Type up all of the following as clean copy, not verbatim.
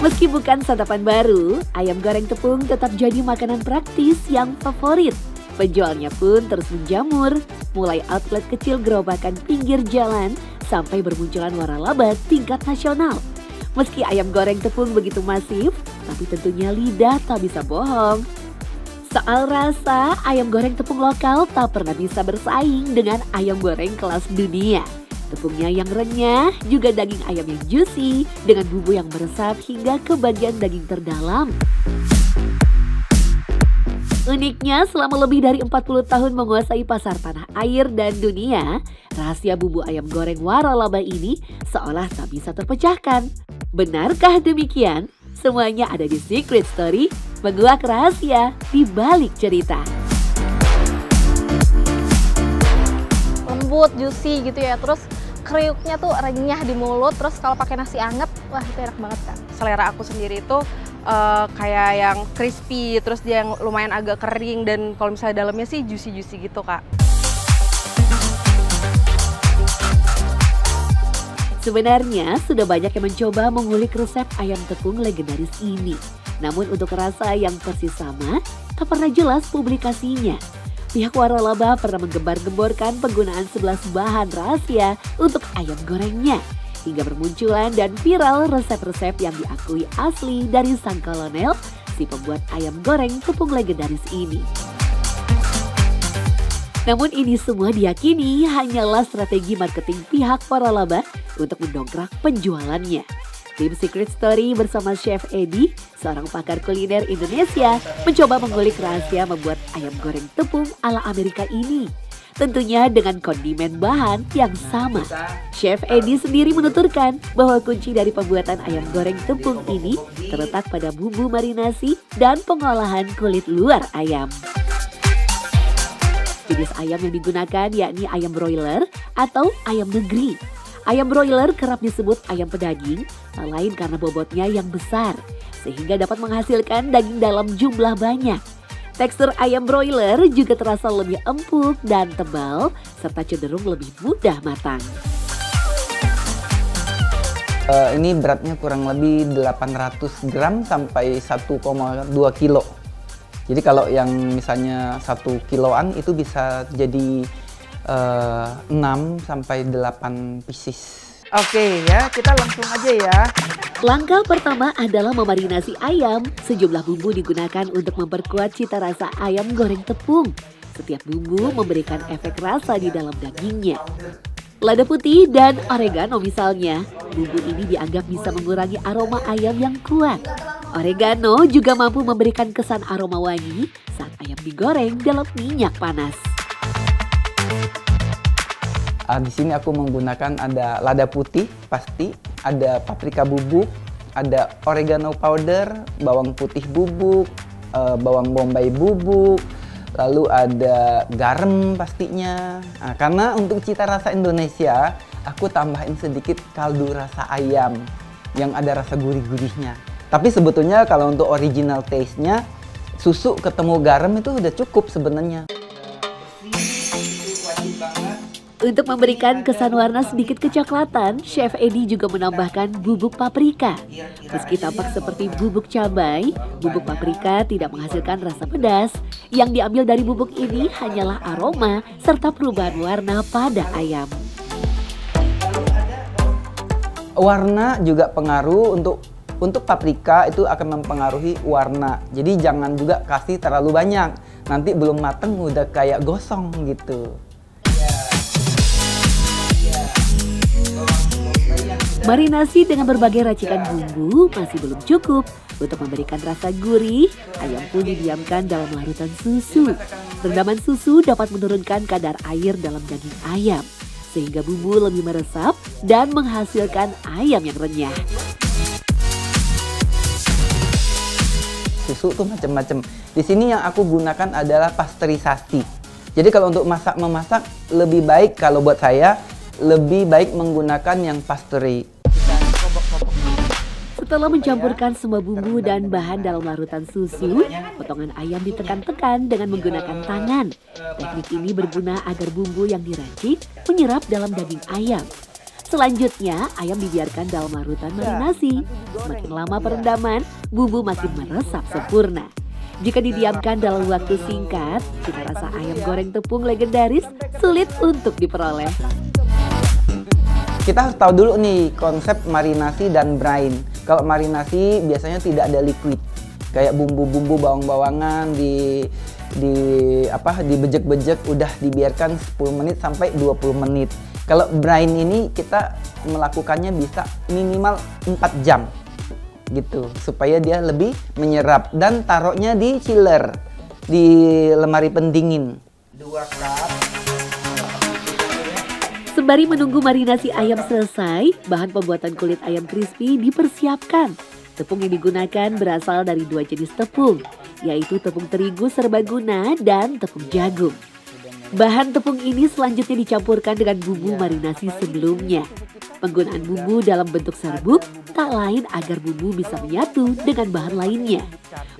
Meski bukan santapan baru, ayam goreng tepung tetap jadi makanan praktis yang favorit. Penjualnya pun terus menjamur, mulai outlet kecil gerobakan pinggir jalan sampai bermunculan waralaba tingkat nasional. Meski ayam goreng tepung begitu masif, tapi tentunya lidah tak bisa bohong. Soal rasa, ayam goreng tepung lokal tak pernah bisa bersaing dengan ayam goreng kelas dunia. Tepungnya yang renyah, juga daging ayam yang juicy dengan bumbu yang meresap hingga ke bagian daging terdalam. Uniknya, selama lebih dari 40 tahun menguasai pasar tanah air dan dunia, rahasia bumbu ayam goreng waralaba ini seolah tak bisa terpecahkan. Benarkah demikian? Semuanya ada di Secret Story, menguak rahasia di balik cerita. Lembut, juicy gitu ya, terus kriuknya tuh renyah di mulut, terus kalau pakai nasi anget, wah itu enak banget Kak. Selera aku sendiri itu kayak yang crispy, terus dia yang lumayan agak kering, dan kalau misalnya dalamnya sih juicy-juicy gitu Kak. Sebenarnya sudah banyak yang mencoba mengulik resep ayam tepung legendaris ini. Namun untuk rasa yang persis sama, tak pernah jelas publikasinya. Pihak waralaba pernah menggembar-gemborkan penggunaan 11 bahan rahasia untuk ayam gorengnya. Hingga bermunculan dan viral resep-resep yang diakui asli dari sang kolonel, si pembuat ayam goreng tepung legendaris ini. Namun ini semua diyakini hanyalah strategi marketing pihak waralaba untuk mendongkrak penjualannya. Tim Secret Story bersama Chef Edi, seorang pakar kuliner Indonesia, mencoba mengulik rahasia membuat ayam goreng tepung ala Amerika ini. Tentunya dengan kondimen bahan yang sama. Chef Edi sendiri menuturkan bahwa kunci dari pembuatan ayam goreng tepung ini terletak pada bumbu marinasi dan pengolahan kulit luar ayam. Jenis ayam yang digunakan yakni ayam broiler atau ayam negeri. Ayam broiler kerap disebut ayam pedaging, tak lain karena bobotnya yang besar, sehingga dapat menghasilkan daging dalam jumlah banyak. Tekstur ayam broiler juga terasa lebih empuk dan tebal, serta cenderung lebih mudah matang. Ini beratnya kurang lebih 800 gram sampai 1,2 kilo. Jadi kalau yang misalnya 1 kiloan itu bisa jadi 6 sampai 8 pieces. Oke ya, kita langsung aja ya. Langkah pertama adalah memarinasi ayam. Sejumlah bumbu digunakan untuk memperkuat cita rasa ayam goreng tepung. Setiap bumbu memberikan efek rasa di dalam dagingnya. Lada putih dan oregano misalnya. Bumbu ini dianggap bisa mengurangi aroma ayam yang kuat. Oregano juga mampu memberikan kesan aroma wangi saat ayam digoreng dalam minyak panas. Di sini aku menggunakan ada lada putih pasti, ada paprika bubuk, ada oregano powder, bawang putih bubuk, bawang bombay bubuk, lalu ada garam pastinya. Nah, karena untuk cita rasa Indonesia, aku tambahin sedikit kaldu rasa ayam yang ada rasa gurih-gurihnya. Tapi sebetulnya kalau untuk original taste-nya, susu ketemu garam itu udah cukup sebenarnya. Untuk memberikan kesan warna sedikit kecoklatan, Chef Edi juga menambahkan bubuk paprika. Meski tampak seperti bubuk cabai, bubuk paprika tidak menghasilkan rasa pedas. Yang diambil dari bubuk ini hanyalah aroma serta perubahan warna pada ayam. Warna juga pengaruh untuk paprika itu akan mempengaruhi warna. Jadi jangan juga kasih terlalu banyak. Nanti belum mateng udah kayak gosong gitu. Marinasi dengan berbagai racikan bumbu masih belum cukup. Untuk memberikan rasa gurih, ayam pun didiamkan dalam larutan susu. Rendaman susu dapat menurunkan kadar air dalam daging ayam, sehingga bumbu lebih meresap dan menghasilkan ayam yang renyah. Susu tuh macam-macam. Di sini yang aku gunakan adalah pasteurisasi. Jadi kalau untuk memasak lebih baik, kalau buat saya lebih baik menggunakan yang pasteuri. Setelah mencampurkan semua bumbu dan bahan dalam larutan susu, potongan ayam ditekan-tekan dengan menggunakan tangan. Teknik ini berguna agar bumbu yang diracik menyerap dalam daging ayam. Selanjutnya, ayam dibiarkan dalam larutan marinasi. Semakin lama perendaman, bumbu makin meresap sempurna. Jika didiamkan dalam waktu singkat, cita rasa ayam goreng tepung legendaris sulit untuk diperoleh. Kita harus tahu dulu nih konsep marinasi dan brine. Kalau marinasi biasanya tidak ada liquid, kayak bumbu-bumbu bawang-bawangan dibejek-bejek udah dibiarkan 10 menit sampai 20 menit. Kalau brine ini kita melakukannya bisa minimal 4 jam gitu, supaya dia lebih menyerap, dan taruhnya di chiller, di lemari pendingin. 2 cup. Sembari menunggu marinasi ayam selesai, bahan pembuatan kulit ayam crispy dipersiapkan. Tepung yang digunakan berasal dari 2 jenis tepung, yaitu tepung terigu serbaguna dan tepung jagung. Bahan tepung ini selanjutnya dicampurkan dengan bumbu marinasi sebelumnya. Penggunaan bumbu dalam bentuk serbuk tak lain agar bumbu bisa menyatu dengan bahan lainnya.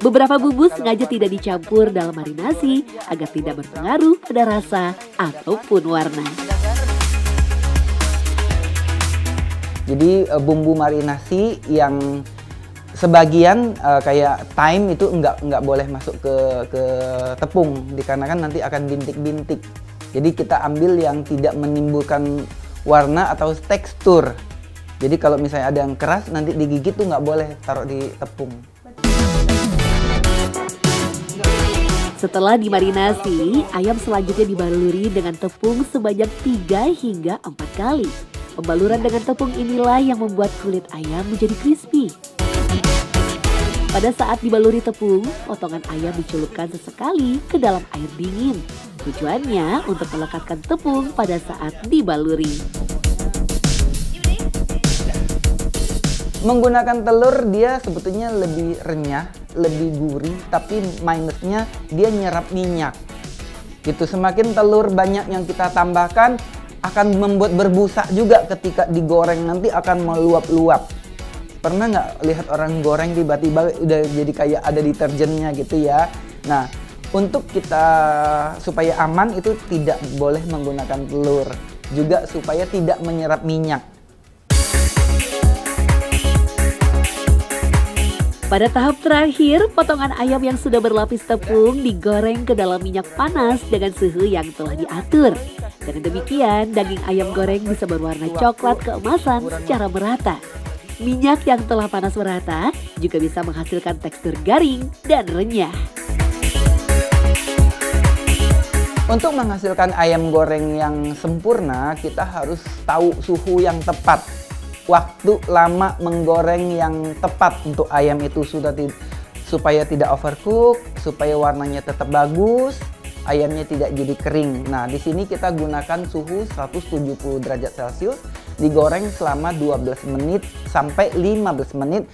Beberapa bumbu sengaja tidak dicampur dalam marinasi agar tidak berpengaruh pada rasa ataupun warna. Jadi bumbu marinasi yang sebagian kayak thyme itu nggak boleh masuk ke tepung, dikarenakan nanti akan bintik-bintik. Jadi kita ambil yang tidak menimbulkan warna atau tekstur. Jadi kalau misalnya ada yang keras nanti digigit tuh nggak boleh taruh di tepung. Setelah dimarinasi, ayam selanjutnya dibaluri dengan tepung sebanyak 3 hingga 4 kali. Pembaluran dengan tepung inilah yang membuat kulit ayam menjadi crispy. Pada saat dibaluri tepung, potongan ayam dicelupkan sesekali ke dalam air dingin. Tujuannya untuk melekatkan tepung pada saat dibaluri. Menggunakan telur dia sebetulnya lebih renyah, lebih gurih, tapi minusnya dia nyerap minyak. Gitu, semakin telur banyak yang kita tambahkan akan membuat berbusa juga ketika digoreng, nanti akan meluap-luap. Pernah nggak lihat orang goreng tiba-tiba udah jadi kayak ada deterjennya gitu ya. Nah, untuk kita supaya aman itu tidak boleh menggunakan telur. Juga supaya tidak menyerap minyak. Pada tahap terakhir, potongan ayam yang sudah berlapis tepung digoreng ke dalam minyak panas dengan suhu yang telah diatur. Dengan demikian, daging ayam goreng bisa berwarna coklat keemasan secara merata. Minyak yang telah panas merata juga bisa menghasilkan tekstur garing dan renyah. Untuk menghasilkan ayam goreng yang sempurna, kita harus tahu suhu yang tepat. Waktu lama menggoreng yang tepat untuk ayam itu supaya tidak overcook, supaya warnanya tetap bagus, ayamnya tidak jadi kering. Nah, di sini kita gunakan suhu 170 derajat Celcius, digoreng selama 12 menit sampai 15 menit.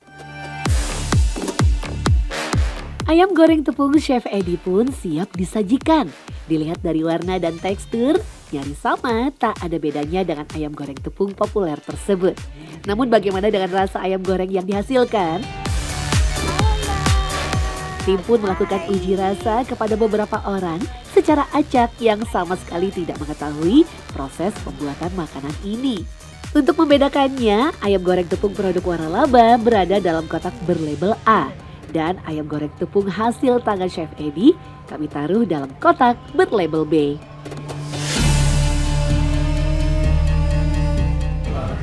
Ayam goreng tepung Chef Edi pun siap disajikan. Dilihat dari warna dan tekstur, nyaris sama, tak ada bedanya dengan ayam goreng tepung populer tersebut. Namun bagaimana dengan rasa ayam goreng yang dihasilkan? Tim pun melakukan uji rasa kepada beberapa orang secara acak yang sama sekali tidak mengetahui proses pembuatan makanan ini. Untuk membedakannya, ayam goreng tepung produk waralaba berada dalam kotak berlabel A. Dan ayam goreng tepung hasil tangan Chef Edi kami taruh dalam kotak berlabel B.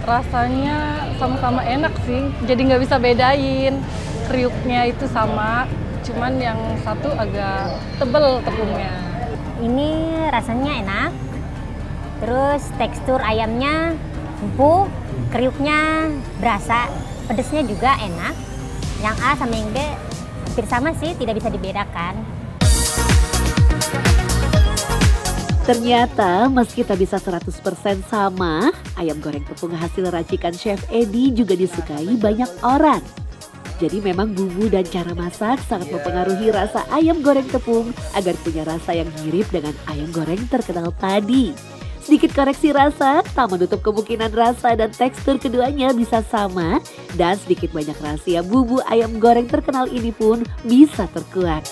Rasanya sama-sama enak sih, jadi nggak bisa bedain. Kriuknya itu sama, cuman yang satu agak tebel tepungnya. Ini rasanya enak, terus tekstur ayamnya empuk, kriuknya berasa, pedesnya juga enak. Yang A sama yang B hampir sama sih, tidak bisa dibedakan. Ternyata meski tak bisa 100% sama, ayam goreng tepung hasil racikan Chef Edi juga disukai banyak orang. Jadi memang bumbu dan cara masak sangat mempengaruhi rasa ayam goreng tepung agar punya rasa yang mirip dengan ayam goreng terkenal tadi. Sedikit koreksi rasa, tak menutup kemungkinan rasa dan tekstur keduanya bisa sama. Dan sedikit banyak rahasia bumbu ayam goreng terkenal ini pun bisa terkuak.